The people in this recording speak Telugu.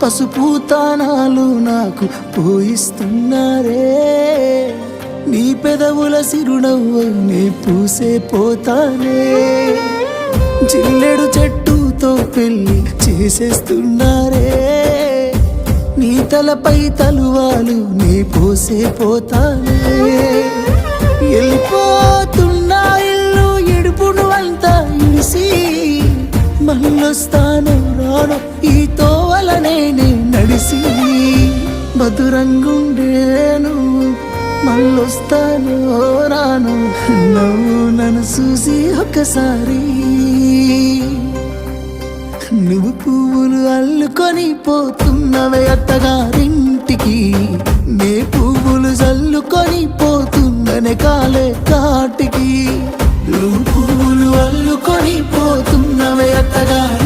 పసుపు తానాలు నాకు పోయిస్తున్నారే, నీ పెదవుల సిరునవ్వు నే పూసే పోతానే, జిల్లెడు చెట్టుతో పెళ్లి చేసేస్తున్నారే, నీ తలపై తలువాలు నే పోసే పోతానే, వెళ్ళిపోతున్నా ఇల్లు ఇడుపును అంతా ఇడిసి, మళ్ళొస్తాను రాను ఈ తోవలనే నడిసి, మధురంగుండేను మళ్ళొస్తాను రాను నువ్వు నన్ను చూసి ఒక్కసారి, నువ్వు పువ్వులు అల్లుకొని పోతున్నవే అత్తగారింటికి, నే పువ్వులు జల్లుకొని పోతున్ననే కాలే కాటికి, నువ్వు పువ్వులు అల్లుకొని పోతున్నవే అత్తగారి